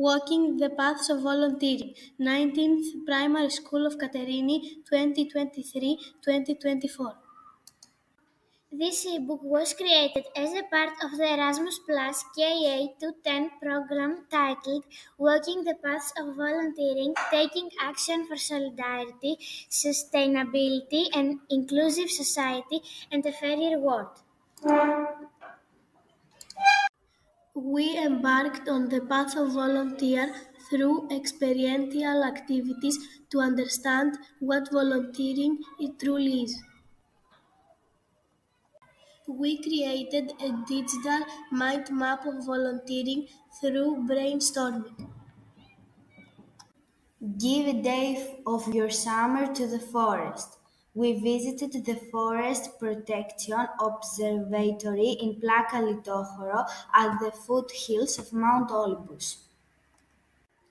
Walking the Paths of Volunteering, 19th Primary School of Katerini, 2023-2024. This ebook was created as a part of the Erasmus Plus KA-10 program titled Walking the Paths of Volunteering, Taking Action for Solidarity, Sustainability and Inclusive Society and a Fairer World. We embarked on the path of volunteer through experiential activities to understand what volunteering truly is. We created a digital mind map of volunteering through brainstorming. Give a day of your summer to the forest. We visited the Forest Protection Observatory in Plaka Litochoro at the foothills of Mount Olympus.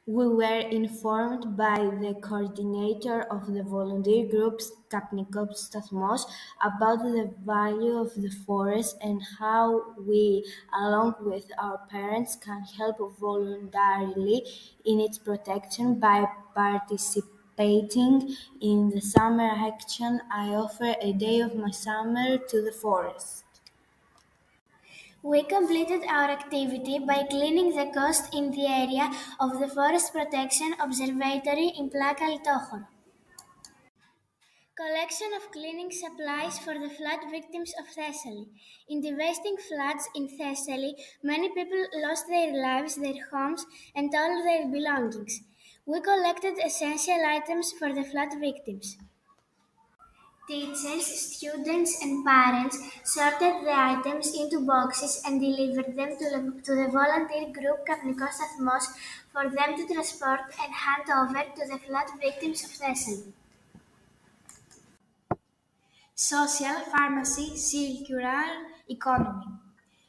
We were informed by the coordinator of the volunteer group, Kapnikos Stathmos, about the value of the forest and how we, along with our parents, can help voluntarily in its protection by participating in the summer action. I offer a day of my summer to the forest. We completed our activity by cleaning the coast in the area of the Forest Protection Observatory in Plaka Litochoro. Collection of cleaning supplies for the flood victims of Thessaly. In devastating floods in Thessaly, many people lost their lives, their homes, and all their belongings. We collected essential items for the flood victims. Teachers, students, and parents sorted the items into boxes and delivered them to the volunteer group Kapnikos Stathmos for them to transport and hand over to the flood victims of Thessaly. Social pharmacy, circular economy.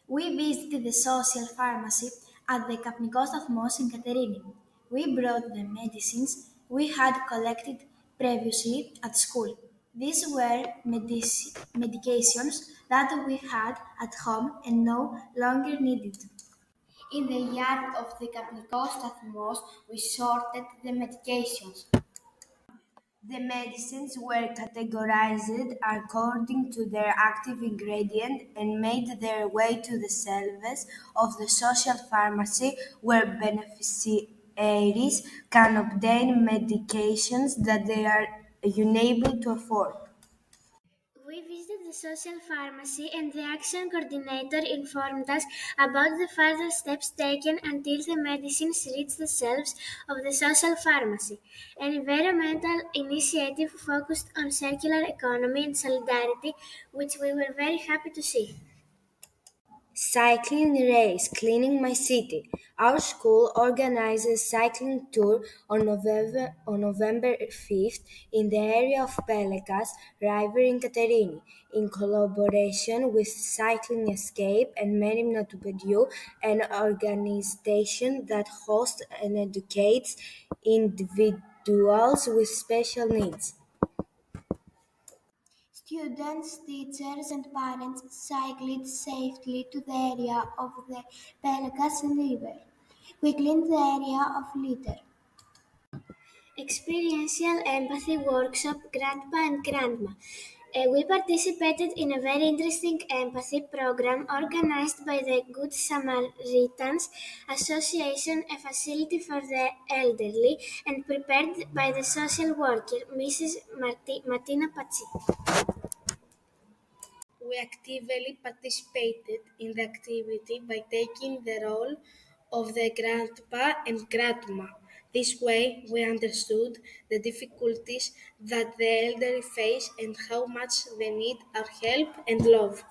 We visited the social pharmacy at the Kapnikos Stathmos in Katerini. We brought the medicines we had collected previously at school. These were medications that we had at home and no longer needed. In the yard of the Kapnikos Stathmos, we sorted the medications. The medicines were categorized according to their active ingredient and made their way to the shelves of the social pharmacy, where beneficiaries can obtain medications that they are unable to afford. We visited the social pharmacy and the action coordinator informed us about the further steps taken until the medicines reached the shelves of the social pharmacy, an environmental initiative focused on circular economy and solidarity, which we were very happy to see. Cycling race, cleaning my city. Our school organized a cycling tour on November 5th in the area of Pelekas River in Katerini, in collaboration with Cycling Escape and Merim Natupediou, an organization that hosts and educates individuals with special needs. Students, teachers, and parents cycled safely to the area of the Pelekas River. We cleaned the area of litter. Experiential empathy workshop Grandpa and Grandma. We participated in a very interesting empathy program organized by the Good Samaritans Association, a facility for the elderly, and prepared by the social worker, Mrs. Martina Paci. We actively participated in the activity by taking the role of the grandpa and grandma. This way, we understood the difficulties that the elderly face and how much they need our help and love.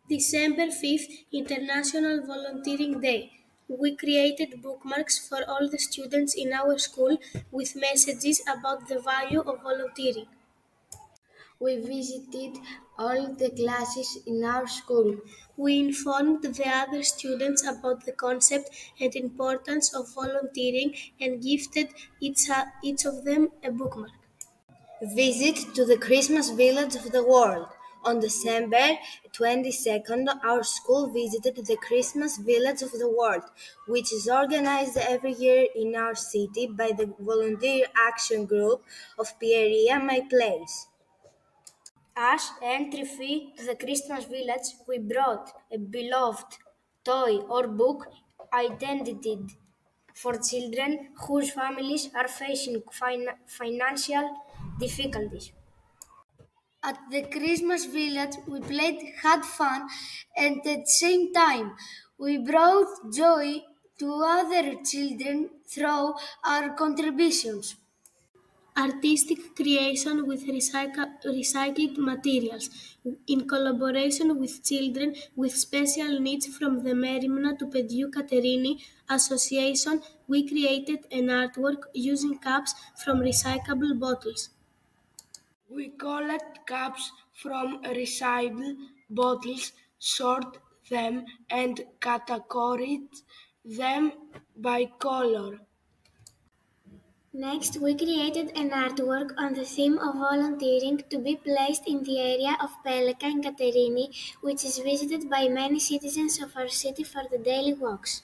December 5th, International Volunteering Day. We created bookmarks for all the students in our school with messages about the value of volunteering. We visited all the classes in our school. We informed the other students about the concept and importance of volunteering and gifted each of them a bookmark. Visit to the Christmas village of the world. On December 22nd, our school visited the Christmas Village of the World, which is organized every year in our city by the Volunteer Action Group of Pieria, my place. As entry fee to the Christmas village, we brought a beloved toy or book intended for children whose families are facing financial difficulties. At the Christmas village, we played, had fun, and at the same time, we brought joy to other children through our contributions. Artistic creation with recycled materials. In collaboration with children with special needs from the Merimna to Pediou Katerini Association, we created an artwork using cups from recyclable bottles. We collect cups from recycled bottles, sort them, and categorize them by color. Next, we created an artwork on the theme of volunteering to be placed in the area of Peleka and Katerini, which is visited by many citizens of our city for the daily walks.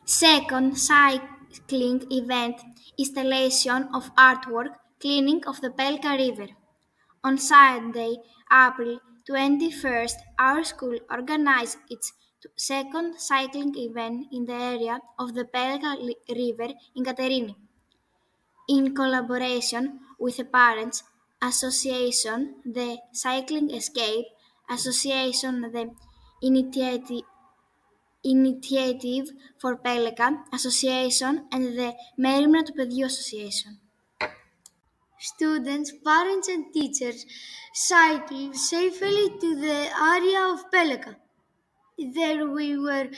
Second cycling event, installation of artwork, cleaning of the Pelka River. On Sunday, April 21st, our school organized its second cycling event in the area of the Pelka River in Katerini. In collaboration with the Parents Association, the Cycling Escape Association, the Initiative for Peleka Association, and the Merimna to Pediou Association. Students, parents, and teachers cycled safely to the area of Peleka. There we were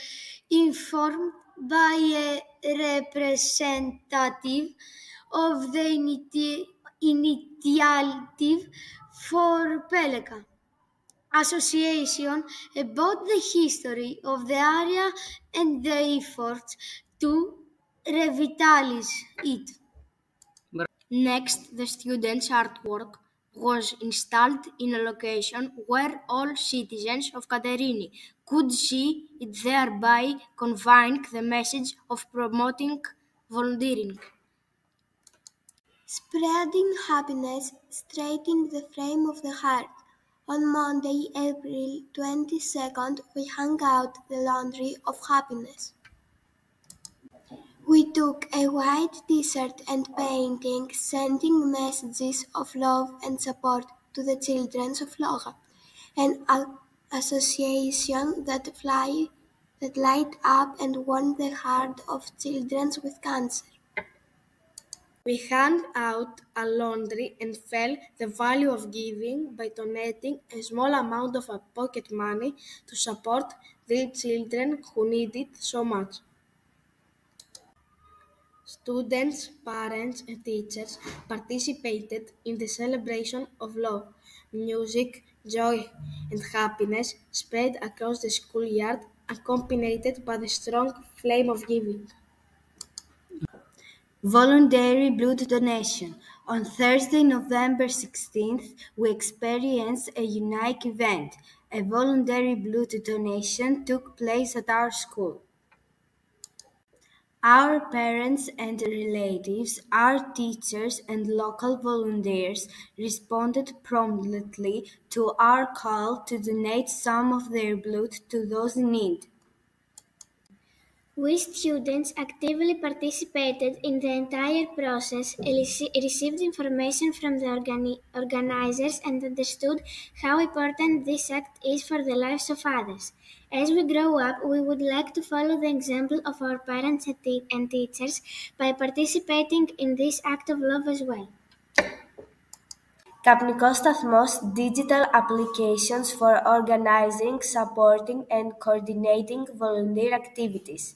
informed by a representative of the Initiative for Peleka Association about the history of the area and the efforts to revitalize it. Next, the students' artwork was installed in a location where all citizens of Katerini could see it, thereby conveying the message of promoting volunteering. Spreading happiness, straightening the frame of the heart. On Monday, April 22nd, we hung out the laundry of happiness. We took a white t-shirt and painting, sending messages of love and support to the children of Loga, an association that light up and warm the heart of children with cancer. We hand out a laundry and felt the value of giving by donating a small amount of our pocket money to support the children who need it so much. Students, parents, and teachers participated in the celebration of love, music, joy, and happiness spread across the schoolyard, accompanied by the strong flame of giving. Voluntary blood donation. On Thursday, November 16th, we experienced a unique event. A voluntary blood donation took place at our school. Our parents and relatives, our teachers, and local volunteers responded promptly to our call to donate some of their blood to those in need. We students actively participated in the entire process, received information from the organizers, and understood how important this act is for the lives of others. As we grow up, we would like to follow the example of our parents and teachers by participating in this act of love as well. Καπνικός σταθμός digital applications for organizing, supporting, and coordinating volunteer activities.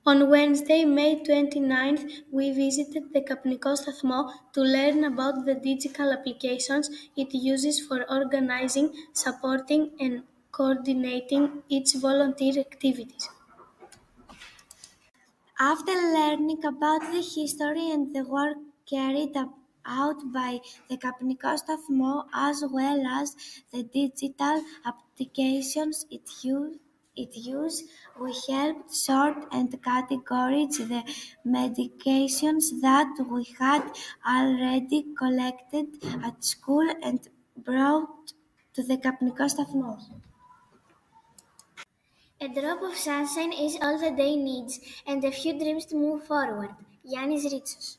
On Wednesday, May 29th, we visited the Kapniko Stathmo to learn about the digital applications it uses for organizing, supporting, and coordinating its volunteer activities. After learning about the history and the work carried out by the Καπνικό Σταθμό as well as the digital applications it uses. We helped sort and categorize the medications that we had already collected at school and brought to the Καπνικό Σταθμό. A drop of sunshine is all the day needs, and a few dreams to move forward. Yannis Ritsos.